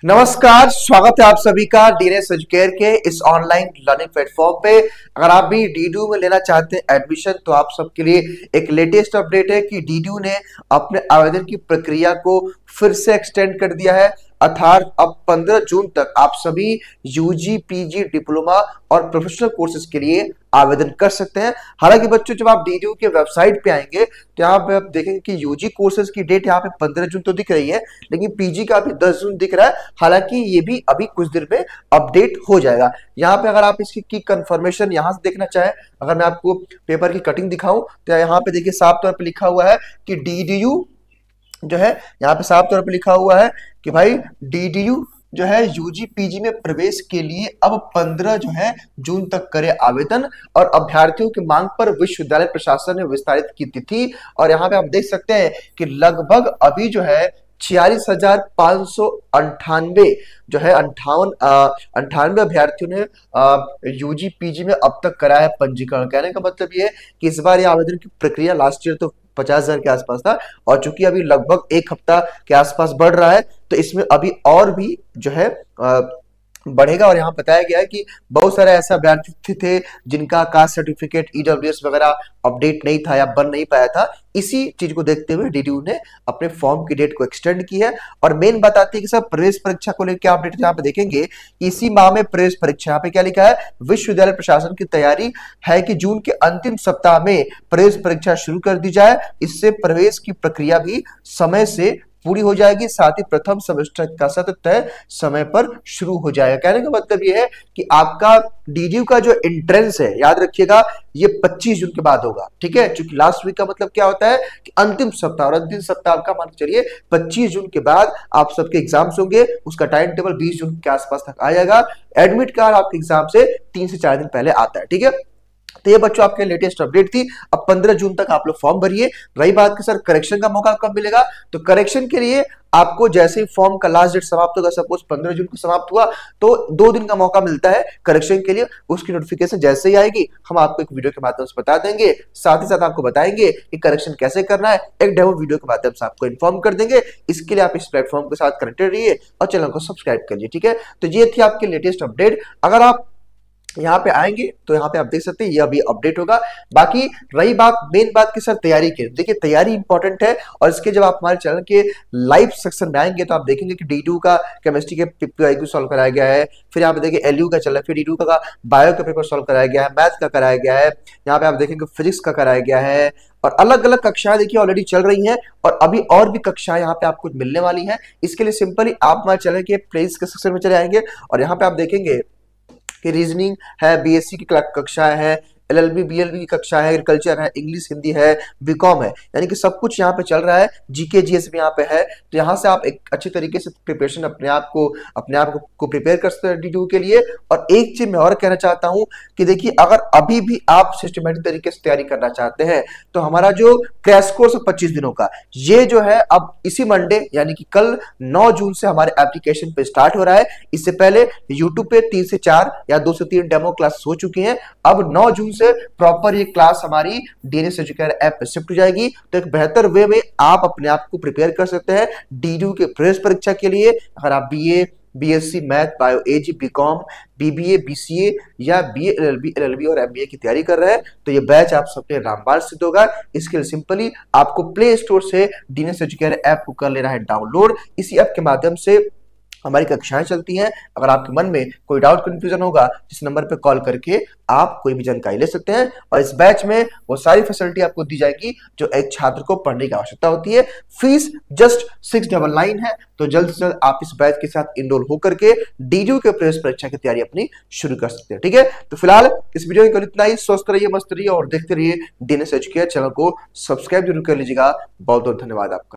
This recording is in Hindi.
नमस्कार, स्वागत है आप सभी का डीएनएस एजुकेयर के इस ऑनलाइन लर्निंग प्लेटफॉर्म पे। अगर आप भी डीडू में लेना चाहते हैं एडमिशन तो आप सबके लिए एक लेटेस्ट अपडेट है कि डीडू ने अपने आवेदन की प्रक्रिया को फिर से एक्सटेंड कर दिया है। अर्थात अब 15 जून तक आप सभी यूजी, पीजी, डिप्लोमा और प्रोफेशनल कोर्सेज के लिए आवेदन कर सकते हैं। हालांकि बच्चों, जब आप डीडू के वेबसाइट पे आएंगे तो यहाँ पे आप देखेंगे कि यूजी कोर्सेज की डेट यहाँ पे 15 जून तो दिख रही है, लेकिन पीजी का भी 10 जून दिख रहा है। हालांकि ये भी अभी कुछ देर में अपडेट हो जाएगा। यहाँ पे अगर आप इसकी कंफर्मेशन यहाँ से देखना चाहें, अगर मैं आपको पेपर की कटिंग दिखाऊं तो यहाँ पे देखिए साफ तौर पे लिखा हुआ है कि डीडीयू जो है, यहाँ पे साफ तौर पे लिखा हुआ है कि भाई डीडीयू जो है यूजी पीजी में प्रवेश के लिए अब 15 जो है जून तक करे आवेदन, और अभ्यर्थियों की मांग पर विश्वविद्यालय प्रशासन ने विस्तारित की तिथि। और यहाँ पे आप देख सकते हैं कि लगभग अभी जो है 46,598 जो है अंठानवे अभ्यर्थियों ने यूजी पीजी में अब तक कराया है पंजीकरण। कहने का मतलब ये है कि इस बार ये आवेदन की प्रक्रिया लास्ट ईयर तो 50,000 के आसपास था, और चूंकि अभी लगभग एक हफ्ता के आसपास बढ़ रहा है तो इसमें अभी और भी जो है बढ़ेगा। और यहाँ बताया गया है कि बहुत सारे ऐसे अभ्यर्थी थे जिनका कास्ट सर्टिफिकेट, ईडब्ल्यूएस वगैरह अपडेट नहीं था या बन नहीं पाया था। इसी चीज को देखते हुए डीडीयू ने अपने फॉर्म की डेट को एक्सटेंड की है। और मेन बात आती है कि सर प्रवेश परीक्षा को लेकर क्या अपडेट यहाँ पे देखेंगे। इसी माह में प्रवेश परीक्षा, यहाँ पे क्या लिखा है, विश्वविद्यालय प्रशासन की तैयारी है कि जून के अंतिम सप्ताह में प्रवेश परीक्षा शुरू कर दी जाए। इससे प्रवेश की प्रक्रिया भी समय से पूरी हो जाएगी, साथ ही प्रथम सेमेस्टर का सत्र तय समय पर शुरू हो जाएगा। कहने का मतलब यह है कि आपका डीडीयू का जो एंट्रेंस है, याद रखिएगा, ये 25 जून के बाद होगा। ठीक है, क्योंकि लास्ट वीक का मतलब क्या होता है कि अंतिम सप्ताह, और अंतिम सप्ताह का मान चलिए 25 जून के बाद आप सबके एग्जाम्स होंगे। उसका टाइम टेबल 20 जून के आसपास तक आ जाएगा। एडमिट कार्ड आपके एग्जाम से 3 से 4 दिन पहले आता है। ठीक है, तो ये बच्चों आपके लेटेस्ट अपडेट थी। अब 15 जून तक आप लोग फॉर्म भरिए। रही बात कि सर करेक्शन का मौका कब मिलेगा, तो करेक्शन के लिए आपको जैसे ही फॉर्म का लास्ट डेट समाप्त होगा, सपोज 15 जून को समाप्त हुआ, तो 2 दिन का मौका मिलता है करेक्शन के लिए। उसकी नोटिफिकेशन जैसे ही आएगी हम आपको एक वीडियो के माध्यम से बता देंगे। साथ ही साथ आपको बताएंगे कि करेक्शन कैसे करना है, एक डेमो वीडियो के माध्यम से आपको इन्फॉर्म कर देंगे। इसके लिए आप इस प्लेटफॉर्म के साथ कनेक्टेड रहिए और चैनल को सब्सक्राइब करिए। ठीक है, तो ये थी आपकी लेटेस्ट अपडेट। अगर आप यहाँ पे आएंगे तो यहाँ पे आप देख सकते हैं ये अभी अपडेट होगा। बाकी रही बात, मेन बात की सर तैयारी की, देखिए तैयारी इंपॉर्टेंट है। और इसके जब आप हमारे चैनल के लाइव सेक्शन में आएंगे तो आप देखेंगे कि डीडीयू का केमिस्ट्री के PPIQ सॉल्व कराया गया है, फिर यहाँ पे देखिए एलयू का चल रहा है, फिर डीडीयू का बायो का पेपर सॉल्व कराया गया है, मैथ का कराया गया है, यहाँ पे आप देखेंगे फिजिक्स का कराया गया है, और अलग अलग कक्षाएं देखिए ऑलरेडी चल रही हैं, और अभी और भी कक्षाएं यहाँ पे आपको मिलने वाली हैं। इसके लिए सिंपली आप हमारे चैनल के प्लेलिस्ट के सेक्शन में चले आएंगे और यहाँ पे आप देखेंगे कि रीजनिंग है, बीएससी की कक्षाएं है, एलएलबी बीएलबी की कक्षा है, एग्रीकल्चर है, इंग्लिश हिंदी है, बीकॉम है, यानी कि सब कुछ यहाँ पे चल रहा है। जीके जीएस भी यहाँ पे है। तो यहाँ से आप एक अच्छे तरीके से प्रिपरेशन अपने आप को प्रिपेयर कर सकते हैं डीडीयू के लिए। और एक चीज मैं और कहना चाहता हूँ कि देखिए, अगर अभी भी आप सिस्टमेटिक तरीके से तैयारी करना चाहते हैं तो हमारा जो क्रैश कोर्स 25 दिनों का, ये जो है अब इसी मंडे यानी कि कल 9 जून से हमारे एप्लीकेशन पे स्टार्ट हो रहा है। इससे पहले यूट्यूब पे 3 से 4 या 2 से 3 डेमो क्लास हो चुकी हैं। अब 9 जून से प्रॉपर ये क्लास हमारी डीएनएस एजुकेयर ऐप पे शिफ्ट हो जाएगी। तो एक बेहतर वे में आप अपने आप को प्रिपेयर कर सकते हैं डीडीयू के प्रवेश परीक्षा के लिए। अगर आप बीए, बीएससी मैथ, बायो एजी, बीकॉम, बीबीए, बीसीए या बीए, एलएलबी और एमबीए की तैयारी कर रहे हैं तो ये बैच आप सबके रामबाण सिद्ध होगा। इसके लिए सिंपली आपको प्ले स्टोर से डीएनएस एजुकेयर ऐप को कर लेना है डाउनलोड। इसी ऐप के माध्यम से हमारी कक्षाएं चलती हैं। अगर आपके मन में कोई डाउट कंफ्यूजन होगा, इस नंबर पे कॉल करके आप कोई भी जानकारी ले सकते हैं। और इस बैच में वो सारी फैसिलिटी आपको दी जाएगी जो एक छात्र को पढ़ने की आवश्यकता होती है। फीस जस्ट 699 है। तो जल्द से जल्द आप इस बैच के साथ इनरोल होकर के डीडीयू के प्रवेश परीक्षा की तैयारी अपनी शुरू कर सकते हैं। ठीक है, तो फिलहाल इस वीडियो में इतना ही। स्वस्थ रहिए, मस्त रहिए और देखते रहिए डीएनएस एजुकेयर। चैनल को सब्सक्राइब जरूर कर लीजिएगा। बहुत बहुत धन्यवाद आपका।